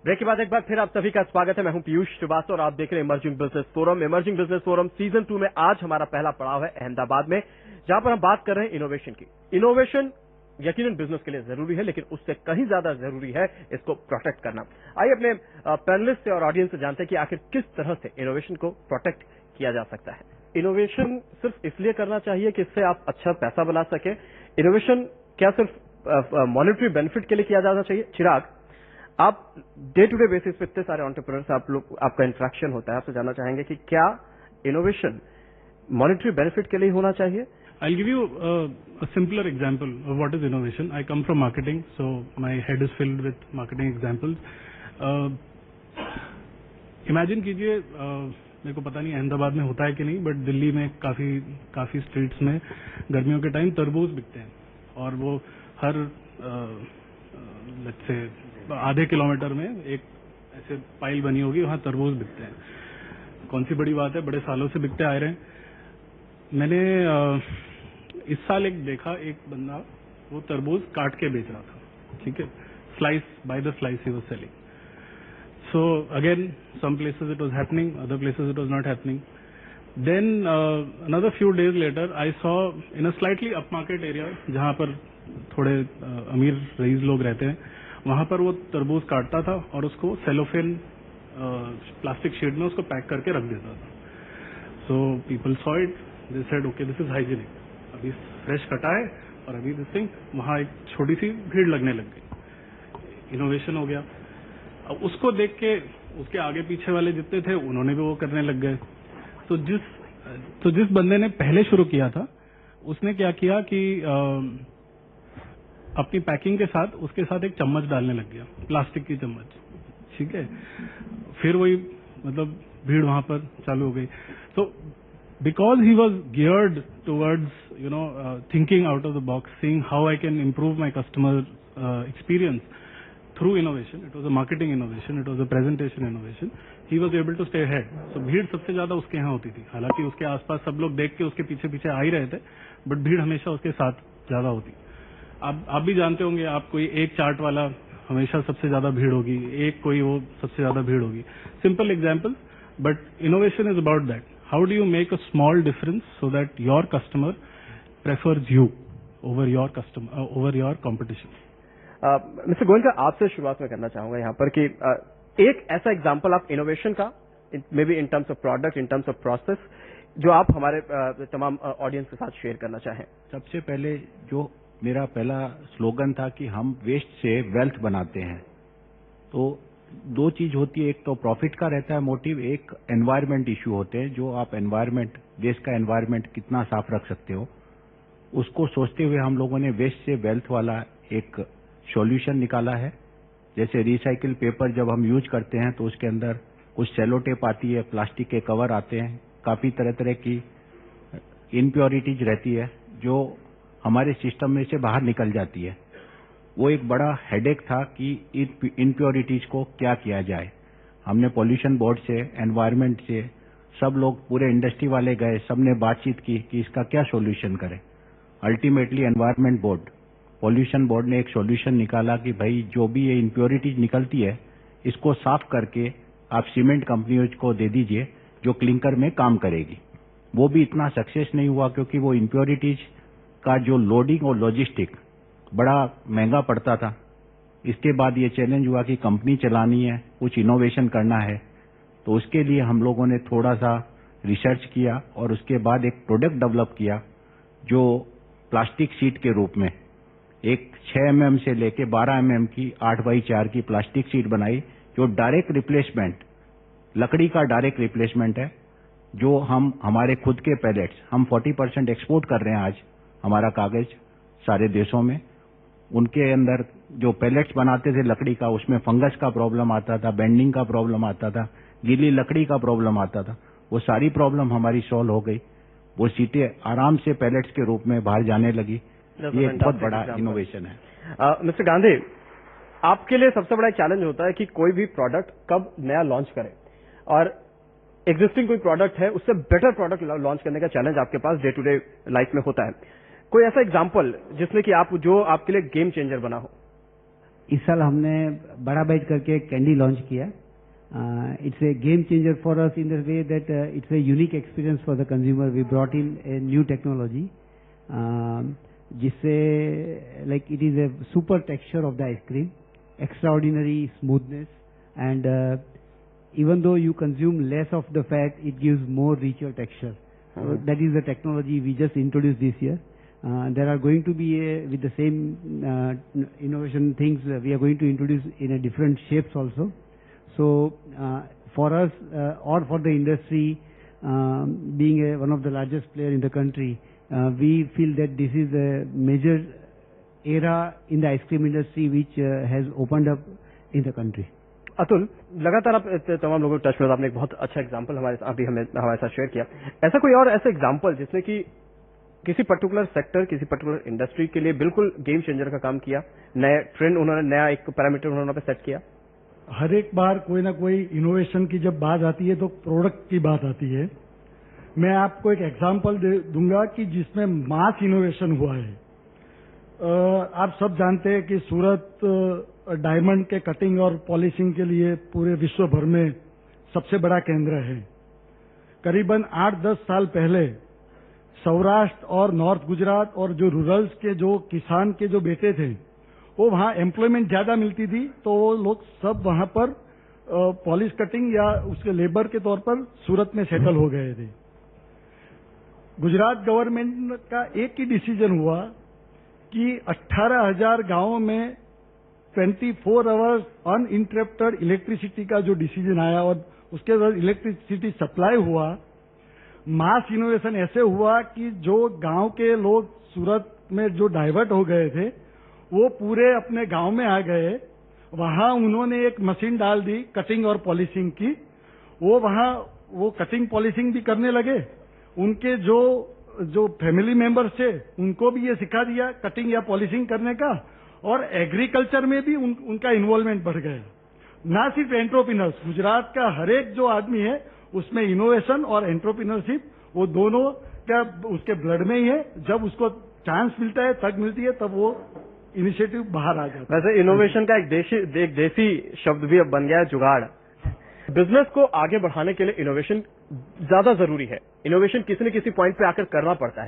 Break के बाद एक बार फिर आप सभी का स्वागत है। मैं हूं पीयूष श्रीवास्तव और आप देख रहे हैं emerging business forum. Emerging business forum season 2 में आज हमारा पहला पड़ाव है अहमदाबाद में, जहां पर हम बात कर रहे हैं इनोवेशन की। इनोवेशन यकीनन बिजनेस के लिए जरूरी है, लेकिन उससे कहीं ज्यादा जरूरी है इसको प्रोटेक्ट करना। आइए अपने पैनलिस्ट से और ऑडियंस से जानते हैं कि आखिर किस तरह से इनोवेशन को प्रोटेक्ट किया जा सकता है। इनोवेशन सिर्फ इसलिए करना चाहिए कि इससे आप अच्छा पैसा बना सके। इनोवेशन क्या सिर्फ मॉनेटरी बेनिफिट के लिए किया जाना चाहिए? चिराग, आप डे टू डे बेसिस पे इतने सारे एंटरप्रेन्योर्स आप लोग आपका इंटरेक्शन होता है, आपसे जानना चाहेंगे कि क्या इनोवेशन मॉनेटरी बेनिफिट के लिए होना चाहिए? I'll give you a simpler example of what is innovation. I come from marketing, so my head is filled with marketing examples. Imagine कीजिए, मेरे को पता नहीं अहमदाबाद में होता है कि नहीं, बट दिल्ली में काफी स्ट्रीट्स में गर्मियों के टाइम तरबूज बिकते हैं और वो हर लेट्स से आधे किलोमीटर में एक ऐसे पाइल बनी होगी, वहां तरबूज बिकते हैं। कौन सी बड़ी बात है, बड़े सालों से बिकते आ रहे हैं। मैंने इस साल एक देखा, एक बंदा वो तरबूज काट के बेच रहा था, ठीक है, स्लाइस बाय द स्लाइस ही was selling. So again some places it was happening, other places it was not happening. Then another few days later I saw in a slightly up market area, जहां पर थोड़े अमीर rice लोग रहते हैं, वहां पर वो तरबूज काटता था और उसको सेलोफेन प्लास्टिक शीट में उसको पैक करके रख देता था। So people saw it, they said okay this is hygienic. अभी फ्रेश कटा है और अभी दिस थिंग, वहां एक छोटी सी भीड़ लगने लग गई। इनोवेशन हो गया। अब उसको देख के उसके आगे पीछे वाले जितने थे उन्होंने भी वो करने लग गए। तो जिस बंदे ने पहले शुरू किया था उसने क्या किया कि अपनी पैकिंग के साथ उसके साथ एक चम्मच डालने लग गया, प्लास्टिक की चम्मच, ठीक है। फिर वही मतलब भीड़ वहां पर चालू हो गई। तो because he was geared towards thinking out of the box, seeing how I can improve my customer experience through innovation, it was a marketing innovation, it was a presentation innovation, he was able to stay ahead. So भीड़ सबसे ज्यादा उसके यहाँ होती थी, हालांकि उसके आसपास सब लोग देख के उसके पीछे पीछे आ ही रहे थे, बट भीड़ हमेशा उसके साथ ज्यादा होती। आप भी जानते होंगे, आप कोई एक चार्ट वाला हमेशा सबसे ज्यादा भीड़ होगी, एक कोई वो सबसे ज्यादा भीड़ होगी। Simple example, but innovation is about that. How do you make a small difference so that your customer prefers you over your competition? Mister Goenka, आपसे शुरुआत में करना चाहूंगा यहाँ पर कि एक ऐसा एग्जांपल आप इनोवेशन का, may be in terms of product, in terms of process, जो आप हमारे तमाम ऑडियंस के साथ शेयर करना चाहें। सबसे पहले जो मेरा पहला स्लोगन था कि हम वेस्ट से वेल्थ बनाते हैं, तो दो चीज होती है, एक तो प्रॉफिट का रहता है मोटिव, एक एनवायरमेंट इश्यू होते हैं, जो आप एनवायरमेंट, देश का एनवायरमेंट कितना साफ रख सकते हो, उसको सोचते हुए हम लोगों ने वेस्ट से वेल्थ वाला एक सॉल्यूशन निकाला है। जैसे रिसाइकिल पेपर जब हम यूज करते हैं तो उसके अंदर कुछ सेलो टेप आती है, प्लास्टिक के कवर आते हैं, काफी तरह तरह की इम्प्योरिटीज रहती है जो हमारे सिस्टम में से बाहर निकल जाती है। वो एक बड़ा हेडेक था कि इम्प्योरिटीज को क्या किया जाए। हमने पॉल्यूशन बोर्ड से, एनवायरमेंट से, सब लोग पूरे इंडस्ट्री वाले गए, सबने बातचीत की कि इसका क्या सॉल्यूशन करें। Ultimately environment board, pollution board ने एक सॉल्यूशन निकाला कि भाई जो भी ये इम्प्योरिटीज निकलती है इसको साफ करके आप सीमेंट कंपनियों को दे दीजिए जो क्लिंकर में काम करेगी। वो भी इतना सक्सेस नहीं हुआ क्योंकि वो इम्प्योरिटीज का जो लोडिंग और लॉजिस्टिक बड़ा महंगा पड़ता था। इसके बाद ये चैलेंज हुआ कि कंपनी चलानी है, कुछ इनोवेशन करना है, तो उसके लिए हम लोगों ने थोड़ा सा रिसर्च किया और उसके बाद एक प्रोडक्ट डेवलप किया जो प्लास्टिक शीट के रूप में एक 6 mm से लेके 12 mm की 8x4 की प्लास्टिक शीट बनाई, जो डायरेक्ट रिप्लेसमेंट, लकड़ी का डायरेक्ट रिप्लेसमेंट है। जो हम हमारे खुद के पैलेट्स, हम 40% एक्सपोर्ट कर रहे हैं आज हमारा कागज सारे देशों में। उनके अंदर जो पैलेट्स बनाते थे लकड़ी का, उसमें फंगस का प्रॉब्लम आता था, बेंडिंग का प्रॉब्लम आता था, गीली लकड़ी का प्रॉब्लम आता था। वो सारी प्रॉब्लम हमारी सॉल्व हो गई। वो सीटें आराम से पैलेट्स के रूप में बाहर जाने लगी। ये एक बहुत बड़ा इनोवेशन है। मिस्टर गांधी, आपके लिए सबसे बड़ा चैलेंज होता है कि कोई भी प्रोडक्ट कब नया लॉन्च करें, और एग्जिस्टिंग कोई प्रोडक्ट है उससे बेटर प्रोडक्ट लॉन्च करने का चैलेंज आपके पास डे टू डे लाइफ में होता है। कोई ऐसा एग्जाम्पल जिसमें कि आप, जो आपके लिए गेम चेंजर बना हो? इस साल हमने बड़ा बाइट करके एक कैंडी लॉन्च किया. It's a game changer for us in the way that it's a unique experience for the consumer. We brought in a new technology, जिससे like it is a super texture of the ice cream, extraordinary smoothness, and even though you consume less of the fat, it gives more richer texture. So that is the technology we just introduced this year. There are going to be with the same innovation things we are going to introduce in a different shapes also. So for us or for the industry, being one of the largest player in the country, we feel that this is a major era in the ice cream industry which has opened up in the country. Atul, लगातार आप तमाम लोगों को touch में, आपने एक बहुत अच्छा एग्जांपल हमारे साथ शेयर किया. ऐसा कोई और ऐसा एग्जांपल जिसमें कि किसी पर्टिकुलर सेक्टर, किसी पर्टिकुलर इंडस्ट्री के लिए बिल्कुल गेम चेंजर का काम किया, नए ट्रेंड उन्होंने, नया एक पैरामीटर उन्होंने पे सेट किया? हर एक बार कोई ना कोई इनोवेशन की जब बात आती है तो प्रोडक्ट की बात आती है. मैं आपको एक एग्जांपल दूंगा कि जिसमें मास इनोवेशन हुआ है. आप सब जानते हैं कि सूरत डायमंड के कटिंग और पॉलिशिंग के लिए पूरे विश्व भर में सबसे बड़ा केंद्र है. करीबन 8-10 साल पहले सौराष्ट्र और नॉर्थ गुजरात और जो रूरल्स के जो किसान के जो बेटे थे, वो वहां एम्प्लॉयमेंट ज्यादा मिलती थी, तो वो लोग सब वहां पर पॉलिश कटिंग या उसके लेबर के तौर पर सूरत में सेटल हो गए थे. गुजरात गवर्नमेंट का एक ही डिसीजन हुआ कि 18,000 गांवों में 24 आवर्स अनइंटरप्टेड इलेक्ट्रिसिटी का जो डिसीजन आया और उसके बाद इलेक्ट्रिसिटी सप्लाई हुआ. मास इनोवेशन ऐसे हुआ कि जो गांव के लोग सूरत में जो डाइवर्ट हो गए थे, वो पूरे अपने गांव में आ गए. वहां उन्होंने एक मशीन डाल दी कटिंग और पॉलिशिंग की. वो वहां वो कटिंग पॉलिशिंग भी करने लगे. उनके जो फैमिली मेंबर्स थे उनको भी ये सिखा दिया कटिंग या पॉलिशिंग करने का, और एग्रीकल्चर में भी उनका इन्वॉल्वमेंट बढ़ गया. ना सिर्फ एंटरप्रेन्योर्स, गुजरात का हर एक जो आदमी है उसमें इनोवेशन और एंटरप्रेन्योरशिप वो दोनों क्या उसके ब्लड में ही है. जब उसको चांस मिलता है, तक मिलती है, तब वो इनिशिएटिव बाहर आ जाता है. वैसे इनोवेशन का एक देसी शब्द भी अब बन गया है, जुगाड़. बिजनेस को आगे बढ़ाने के लिए इनोवेशन ज्यादा जरूरी है. इनोवेशन किसी न किसी पॉइंट पे आकर करना पड़ता है.